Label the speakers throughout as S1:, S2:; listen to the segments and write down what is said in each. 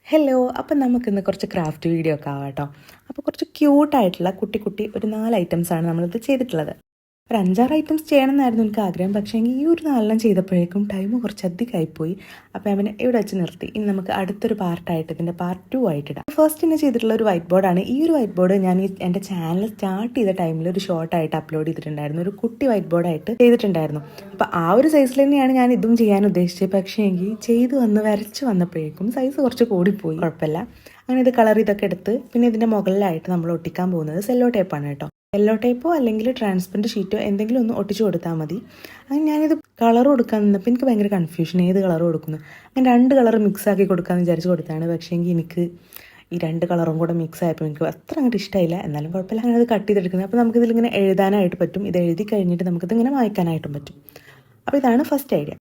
S1: Hello, അപ്പം നമുക്കിന്ന് കുറച്ച് ക്രാഫ്റ്റ് വീഡിയോ ഒക്കെ ആവാം കേട്ടോ. അപ്പോൾ കുറച്ച് ക്യൂട്ടായിട്ടുള്ള കുട്ടി കുട്ടി ഒരു 4 ഐറ്റംസാണ് നമ്മളിത് ചെയ്തിട്ടുള്ളത്. ഒരു 5-6 ഐറ്റംസ് ചെയ്യണമെന്നായിരുന്നു എനിക്ക് ആഗ്രഹം. പക്ഷേ എങ്കിൽ ഈ ഒരു 4 ചെയ്തപ്പോഴേക്കും ടൈം കുറച്ച് അധികമായിപ്പോയി. അപ്പോൾ അവനെ ഇവിടെ വെച്ച് നിർത്തി. ഇനി നമുക്ക് അടുത്തൊരു പാർട്ടായിട്ട് ഇതിൻ്റെ പാർട്ട് 2 ആയിട്ടിടാം. ഫസ്റ്റ് തന്നെ ചെയ്തിട്ടുള്ള ഒരു വൈറ്റ് ബോർഡാണ്. ഈ ഒരു വൈറ്റ് ബോർഡ് ഞാൻ എൻ്റെ ചാനൽ സ്റ്റാർട്ട് ചെയ്ത ടൈമിൽ ഒരു ഷോർട്ടായിട്ട് അപ്ലോഡ് ചെയ്തിട്ടുണ്ടായിരുന്നു. ഒരു കുട്ടി വൈറ്റ് ബോർഡായിട്ട് ചെയ്തിട്ടുണ്ടായിരുന്നു. അപ്പോൾ ആ ഒരു സൈസിൽ തന്നെയാണ് ഞാൻ ഇതും ചെയ്യാൻ ഉദ്ദേശിച്ചത്. പക്ഷേ എങ്കിൽ ചെയ്ത് വരച്ച് വന്നപ്പോഴേക്കും സൈസ് കുറച്ച് കൂടിപ്പോയി. കുഴപ്പമില്ല. അങ്ങനെ ഇത് കളർ ഇതൊക്കെ എടുത്ത് പിന്നെ ഇതിൻ്റെ മുകളിലായിട്ട് നമ്മൾ ഒട്ടിക്കാൻ പോകുന്നത് സെല്ലോ ടേപ്പാണ് കേട്ടോ. യെല്ലോ ടേപ്പോ അല്ലെങ്കിൽ ട്രാൻസ്പെറൻറ്റ് ഷീറ്റോ എന്തെങ്കിലും ഒന്ന് ഒട്ടിച്ച് കൊടുത്താൽ മതി. അങ്ങനെ ഞാനിത് കളർ കൊടുക്കാൻ നിന്നപ്പോൾ എനിക്ക് ഭയങ്കര കൺഫ്യൂഷൻ, ഏത് കളർ കൊടുക്കുന്നു. അങ്ങനെ 2 കളർ മിക്സ് ആക്കി കൊടുക്കാമെന്ന് വിചാരിച്ച് കൊടുത്താണ്. പക്ഷേ എങ്കിൽ എനിക്ക് ഈ 2 കളറും കൂടെ മിക്സ് ആയപ്പോൾ എനിക്ക് അത്ര അങ്ങോട്ട് ഇഷ്ടമായില്ല. എന്നാലും കുഴപ്പമില്ല. അങ്ങനെ അത് കട്ട് ചെയ്തെടുക്കുന്നത്. അപ്പോൾ നമുക്കിതിലിങ്ങനെ എഴുതാനായിട്ട് പറ്റും. ഇത് എഴുതി കഴിഞ്ഞിട്ട് നമുക്കിതിങ്ങനെ വായിക്കാനായിട്ടും പറ്റും. അപ്പോൾ ഇതാണ് ഫസ്റ്റ് ഐഡിയ.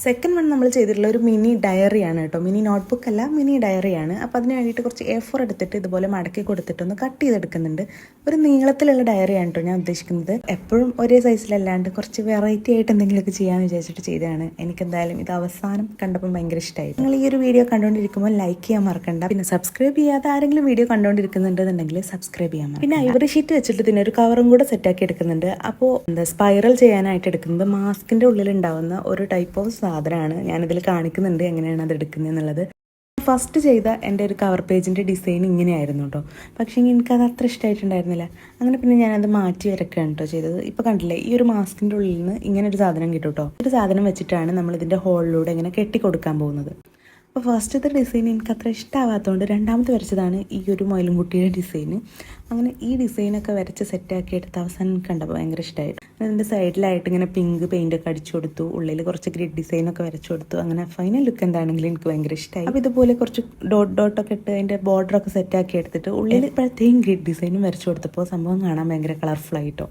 S1: സെക്കൻഡ് വൺ നമ്മൾ ചെയ്തിട്ടുള്ള ഒരു മിനി ഡയറിയാണ് കേട്ടോ. മിനി നോട്ട്ബുക്ക് അല്ല, മിനി ഡയറിയാണ്. അപ്പോൾ അതിന് വേണ്ടിയിട്ട് കുറച്ച് A4 എടുത്തിട്ട് ഇതുപോലെ മടക്കി കൊടുത്തിട്ടൊന്ന് കട്ട് ചെയ്തെടുക്കുന്നുണ്ട്. ഒരു നീളത്തിലുള്ള ഡയറിയാണ് കേട്ടോ ഞാൻ ഉദ്ദേശിക്കുന്നത്. എപ്പോഴും ഒരേ സൈസിലല്ലാണ്ട് കുറച്ച് വെറൈറ്റി ആയിട്ട് എന്തെങ്കിലുമൊക്കെ ചെയ്യാമെന്ന് വിചാരിച്ചിട്ട് ചെയ്തതാണ്. എനിക്കെന്തായാലും ഇത് അവസാനം കണ്ടപ്പോൾ ഭയങ്കര ഇഷ്ടമായി. നിങ്ങൾ ഈ ഒരു വീഡിയോ കണ്ടുകൊണ്ടിരിക്കുമ്പോൾ ലൈക്ക് ചെയ്യാൻ മറക്കണ്ട. പിന്നെ സബ്സ്ക്രൈബ് ചെയ്യാതെ ആരെങ്കിലും വീഡിയോ കണ്ടുകൊണ്ടിരിക്കുന്നുണ്ടെന്നുണ്ടെങ്കിൽ സബ്സ്ക്രൈബ് ചെയ്യാൻ മറക്കണ്ട. പിന്നെ ഐവറി ഷീറ്റ് വെച്ചിട്ട് ഇതിന് ഒരു കവറും കൂടെ സെറ്റാക്കി എടുക്കുന്നുണ്ട്. അപ്പോൾ സ്പൈറൽ ചെയ്യാനായിട്ട് എടുക്കുന്നത് മാസ്കിൻ്റെ ഉള്ളിൽ ഉണ്ടാവുന്ന ഒരു ടൈപ്പ് ഓഫ് സാധനമാണ്. ഞാനിതിൽ കാണിക്കുന്നുണ്ട് എങ്ങനെയാണ് അത് എടുക്കുന്നത് എന്നുള്ളത്. ഫസ്റ്റ് ചെയ്ത എൻ്റെ ഒരു കവർ പേജിൻ്റെ ഡിസൈൻ ഇങ്ങനെയായിരുന്നു കേട്ടോ. പക്ഷേ എനിക്കത് അത്ര ഇഷ്ടമായിട്ടുണ്ടായിരുന്നില്ല. അങ്ങനെ പിന്നെ ഞാനത് മാറ്റി വരയ്ക്കുകയാണ് കേട്ടോ ചെയ്തത്. ഇപ്പോൾ കണ്ടില്ലേ, ഈ ഒരു മാസ്കിൻ്റെ ഉള്ളിൽ നിന്ന് ഇങ്ങനെ ഒരു സാധനം കിട്ടും കേട്ടോ. ഒരു സാധനം വെച്ചിട്ടാണ് നമ്മൾ ഇതിൻ്റെ ഹോളിലൂടെ ഇങ്ങനെ കെട്ടിക്കൊടുക്കാൻ പോകുന്നത്. അപ്പോൾ ഫസ്റ്റത്തെ ഡിസൈൻ എനിക്ക് അത്ര ഇഷ്ടമാവാത്തതുകൊണ്ട് രണ്ടാമത്തെ വരച്ചതാണ് ഈ ഒരു മയിലുംകുട്ടിയുടെ ഡിസൈന്. അങ്ങനെ ഈ ഡിസൈനൊക്കെ വരച്ച് സെറ്റാക്കി എടുത്ത് അവസാനം കണ്ടപ്പോൾ ഭയങ്കര ഇഷ്ടമായിട്ട് അതിൻ്റെ സൈഡിലായിട്ട് ഇങ്ങനെ പിങ്ക് പെയിൻ്റൊക്കെ അടിച്ചു കൊടുത്തു. ഉള്ളിൽ കുറച്ച് ഗ്രിഡ് ഡിസൈനൊക്കെ വരച്ചു കൊടുത്തു. അങ്ങനെ ഫൈനൽ ലുക്ക് എന്താണെങ്കിലും എനിക്ക് ഭയങ്കര ഇഷ്ടമായി. അപ്പോൾ ഇതുപോലെ കുറച്ച് ഡോട്ടൊക്കെ ഇട്ട് അതിൻ്റെ ബോർഡറൊക്കെ സെറ്റാക്കി എടുത്തിട്ട് ഉള്ളിൽ ഇപ്പോഴത്തേയും ഗ്രിഡ് ഡിസൈനും വരച്ചു കൊടുത്തപ്പോൾ സംഭവം കാണാൻ ഭയങ്കര കളർഫുള്ളായിട്ടോ.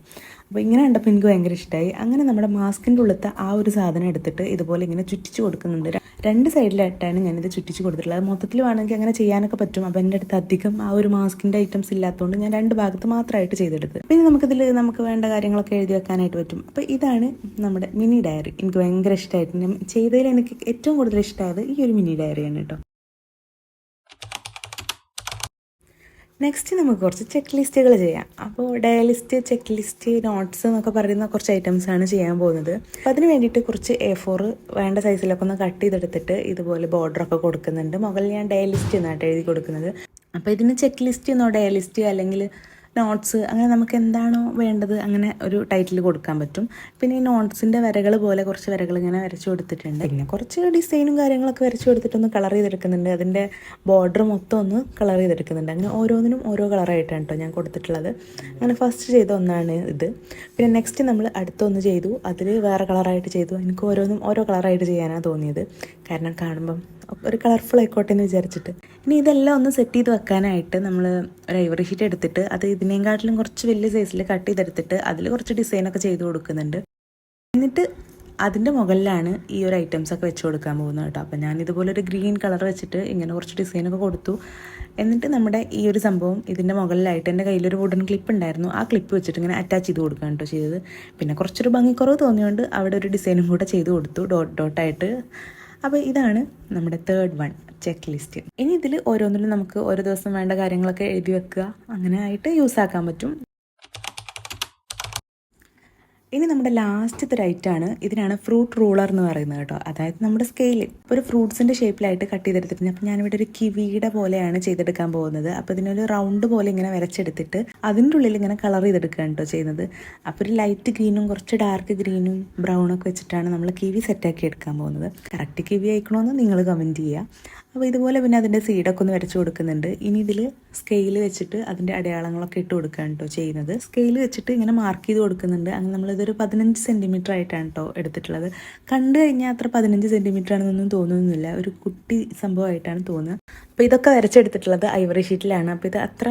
S1: അപ്പോൾ ഇങ്ങനെ കണ്ടപ്പോൾ എനിക്ക് ഭയങ്കര ഇഷ്ടമായി. അങ്ങനെ നമ്മുടെ മാസ്കിൻ്റെ ഉള്ളത്തെ ആ ഒരു സാധനം എടുത്തിട്ട് ഇതുപോലെ ഇങ്ങനെ ചുറ്റിച്ച് കൊടുക്കുന്നുണ്ട്. 2 സൈഡിലായിട്ടാണ് ഞാനിത് ചുറ്റിച്ച് കൊടുത്തിട്ടുള്ളത്. മൊത്തത്തിൽ വേണമെങ്കിൽ അങ്ങനെ ചെയ്യാനൊക്കെ പറ്റും. അപ്പോൾ എൻ്റെ അടുത്ത് അധികം ആ ഒരു മാസ്കിൻ്റെ ഐറ്റംസ് ഇല്ലാത്തതുകൊണ്ട് ഞാൻ 2 ഭാഗത്ത് മാത്രമായിട്ട് ചെയ്തെടുത്ത്. പിന്നെ നമുക്കിതിൽ നമുക്ക് വേണ്ട കാര്യങ്ങളൊക്കെ എഴുതി വെക്കാനായിട്ട് പറ്റും. അപ്പോൾ ഇതാണ് നമ്മുടെ മിനി ഡയറി. എനിക്ക് ഭയങ്കര ഇഷ്ടമായിട്ട് ചെയ്തതിൽ എനിക്ക് ഏറ്റവും കൂടുതൽ ഇഷ്ടമായത് ഈ ഒരു മിനി ഡയറിയാണ് കേട്ടോ. നെക്സ്റ്റ് നമുക്ക് കുറച്ച് ചെക്ക് ലിസ്റ്റുകൾ ചെയ്യാം. അപ്പോൾ day list, check list, notes എന്നൊക്കെ പറയുന്ന കുറച്ച് ഐറ്റംസാണ് ചെയ്യാൻ പോകുന്നത്. അപ്പോൾ അതിന് വേണ്ടിയിട്ട് കുറച്ച് A4 വേണ്ട സൈസിലൊക്കെ ഒന്ന് കട്ട് ചെയ്തെടുത്തിട്ട് ഇതുപോലെ ബോർഡറൊക്കെ കൊടുക്കുന്നുണ്ട്. മുകളിൽ ഞാൻ ഡേ ലിസ്റ്റ് എന്നായിട്ട് എഴുതി കൊടുക്കുന്നത്. അപ്പോൾ ഇതിന് ചെക്ക് ലിസ്റ്റ് എന്നോ ഡേ ലിസ്റ്റ് അല്ലെങ്കിൽ നോട്ട്സ് അങ്ങനെ നമുക്ക് എന്താണോ വേണ്ടത് അങ്ങനെ ഒരു ടൈറ്റിൽ കൊടുക്കാൻ പറ്റും. പിന്നെ ഈ നോട്ട്സിൻ്റെ വരകൾ പോലെ കുറച്ച് വരകൾ ഇങ്ങനെ വരച്ചു കൊടുത്തിട്ടുണ്ട്. പിന്നെ കുറച്ച് ഡിസൈനും കാര്യങ്ങളൊക്കെ വരച്ചു കൊടുത്തിട്ടൊന്ന് കളർ ചെയ്തെടുക്കുന്നുണ്ട്. അതിൻ്റെ ബോർഡർ മൊത്തം ഒന്ന് കളർ ചെയ്തെടുക്കുന്നുണ്ട്. അങ്ങനെ ഓരോന്നിനും ഓരോ കളറായിട്ടാണ് കേട്ടോ ഞാൻ കൊടുത്തിട്ടുള്ളത്. അങ്ങനെ ഫസ്റ്റ് ചെയ്ത ഒന്നാണ് ഇത്. പിന്നെ നെക്സ്റ്റ് നമ്മൾ അടുത്തൊന്ന് ചെയ്തു, അതിൽ വേറെ കളറായിട്ട് ചെയ്തു. എനിക്ക് ഓരോന്നും ഓരോ കളറായിട്ട് ചെയ്യാനാണ് തോന്നിയത്. കാരണം കാണുമ്പം ഒരു കളർഫുൾ ആയിക്കോട്ടെ എന്ന് വിചാരിച്ചിട്ട്. ഇനി ഇതെല്ലാം ഒന്ന് സെറ്റ് ചെയ്ത് വെക്കാനായിട്ട് നമ്മൾ ഒരു ഐവറി ഷീറ്റ് എടുത്തിട്ട് അത് ഇതിനേക്കാട്ടിലും കുറച്ച് വലിയ സൈസിൽ കട്ട് ചെയ്തെടുത്തിട്ട് അതിൽ കുറച്ച് ഡിസൈനൊക്കെ ചെയ്ത് കൊടുക്കുന്നുണ്ട്. എന്നിട്ട് അതിൻ്റെ മുകളിലാണ് ഈ ഒരു ഐറ്റംസ് ഒക്കെ വെച്ച് കൊടുക്കാൻ പോകുന്നത് കേട്ടോ. അപ്പോൾ ഞാൻ ഇതുപോലെ ഒരു ഗ്രീൻ കളർ വെച്ചിട്ട് ഇങ്ങനെ കുറച്ച് ഡിസൈനൊക്കെ കൊടുത്തു. എന്നിട്ട് നമ്മുടെ ഈ ഒരു സംഭവം ഇതിൻ്റെ മുകളിലായിട്ട് എൻ്റെ കയ്യിലൊരു വുഡൻ ക്ലിപ്പ് ഉണ്ടായിരുന്നു. ആ ക്ലിപ്പ് വെച്ചിട്ട് ഇങ്ങനെ അറ്റാച്ച് ചെയ്ത് കൊടുക്കുകയാണ് കേട്ടോ ചെയ്തത്. പിന്നെ കുറച്ചൊരു ഭംഗിക്കുറവ് തോന്നിയുകൊണ്ട് അവിടെ ഒരു ഡിസൈനും കൂടെ ചെയ്ത് കൊടുത്തു ഡോട്ടായിട്ട്. അപ്പോൾ ഇതാണ് നമ്മുടെ 3rd വൺ, ചെക്ക് ലിസ്റ്റ്. ഇനി ഇതിൽ ഓരോന്നിലും നമുക്ക് ഓരോ ദിവസം വേണ്ട കാര്യങ്ങളൊക്കെ എഴുതി വെക്കുക, അങ്ങനെ ആയിട്ട് യൂസ് ആക്കാൻ പറ്റും. ഇനി നമ്മുടെ ലാസ്റ്റത്തെ ഒരു ഐറ്റമാണ്. ഇതിനാണ് ഫ്രൂട്ട് റൂളർ എന്ന് പറയുന്നത് കേട്ടോ. അതായത് നമ്മുടെ സ്കെയിൽ ഒരു ഫ്രൂട്ട്സിൻ്റെ ഷേപ്പിലായിട്ട് കട്ട് ചെയ്തെടുത്തിട്ടുണ്ട്. അപ്പോൾ ഞാനിവിടെ ഒരു കിവിയുടെ പോലെയാണ് ചെയ്തെടുക്കാൻ പോകുന്നത്. അപ്പോൾ ഇതിനൊരു റൗണ്ട് പോലെ ഇങ്ങനെ വരച്ചെടുത്തിട്ട് അതിൻ്റെ ഉള്ളിൽ ഇങ്ങനെ കളർ ചെയ്തെടുക്കുകയാണ് കേട്ടോ ചെയ്യുന്നത്. അപ്പോൾ ഒരു ലൈറ്റ് ഗ്രീനും കുറച്ച് ഡാർക്ക് ഗ്രീനും ബ്രൗണൊക്കെ വെച്ചിട്ടാണ് നമ്മൾ കിവി സെറ്റാക്കി എടുക്കാൻ പോകുന്നത്. കറക്റ്റ് കിവി ആയിക്കണമെന്ന് നിങ്ങൾ കമൻറ്റ് ചെയ്യുക. അപ്പോൾ ഇതുപോലെ പിന്നെ അതിൻ്റെ സീഡൊക്കെ ഒന്ന് വരച്ചു കൊടുക്കുന്നുണ്ട്. ഇനി ഇതിൽ സ്കെയിൽ വെച്ചിട്ട് അതിൻ്റെ അടയാളങ്ങളൊക്കെ ഇട്ട് കൊടുക്കുകയാണ് കേട്ടോ ചെയ്യുന്നത്. സ്കെയിൽ വെച്ചിട്ട് ഇങ്ങനെ മാർക്ക് ചെയ്ത് കൊടുക്കുന്നുണ്ട്. അങ്ങനെ നമ്മളിതൊരു 15 സെൻറ്റിമീറ്റർ ആയിട്ടാണ് കേട്ടോ എടുത്തിട്ടുള്ളത്. കണ്ടു കഴിഞ്ഞാൽ അത്ര 15 സെൻറ്റിമീറ്റർ ആണെന്നൊന്നും തോന്നുന്നില്ല, ഒരു കുട്ടി സംഭവമായിട്ടാണ് തോന്നുന്നത്. അപ്പോൾ ഇതൊക്കെ വരച്ചെടുത്തിട്ടുള്ളത് ഐവറി ഷീറ്റിലാണ്. അപ്പോൾ ഇത് അത്ര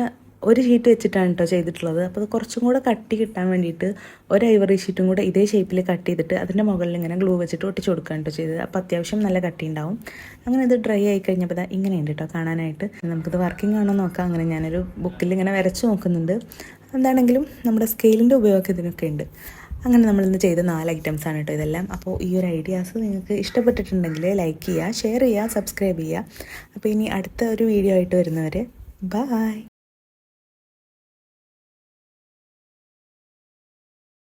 S1: ഒരു ഷീറ്റ് വെച്ചിട്ടാണ് കേട്ടോ ചെയ്തിട്ടുള്ളത്. അപ്പോൾ അത് കുറച്ചും കൂടെ കട്ടി കിട്ടാൻ വേണ്ടിയിട്ട് ഒരു ഐവറി ഷീറ്റും കൂടെ ഇതേ ഷേപ്പിൽ കട്ട് ചെയ്തിട്ട് അതിൻ്റെ മുകളിൽ ഇങ്ങനെ ഗ്ലൂ വെച്ചിട്ട് ഒട്ടിച്ച് കൊടുക്കുകയാണ് കേട്ടോ ചെയ്തത്. അപ്പോൾ അത്യാവശ്യം നല്ല കട്ടി ഉണ്ടാവും. അങ്ങനെ ഇത് ഡ്രൈ ആയി കഴിഞ്ഞപ്പോൾ ഇങ്ങനെയുണ്ട് കേട്ടോ കാണാനായിട്ട്. നമുക്കിത് വർക്കിംഗ് ആണോ നോക്കാം. അങ്ങനെ ഞാനൊരു ബുക്കിൽ ഇങ്ങനെ വരച്ച് നോക്കുന്നുണ്ട്. എന്താണെങ്കിലും നമ്മുടെ സ്കെയിലിൻ്റെ ഉപയോഗം ഇതിനൊക്കെ ഉണ്ട്. അങ്ങനെ നമ്മളിന്ന് ചെയ്ത 4 ഐറ്റംസാണ് കേട്ടോ ഇതെല്ലാം. അപ്പോൾ ഈ ഒരു ഐഡിയാസ് നിങ്ങൾക്ക് ഇഷ്ടപ്പെട്ടിട്ടുണ്ടെങ്കിൽ ലൈക്ക് ചെയ്യുക, ഷെയർ ചെയ്യുക, സബ്സ്ക്രൈബ് ചെയ്യുക. അപ്പോൾ ഇനി അടുത്ത ഒരു വീഡിയോ ആയിട്ട് വരുന്നവരെ ബൈ.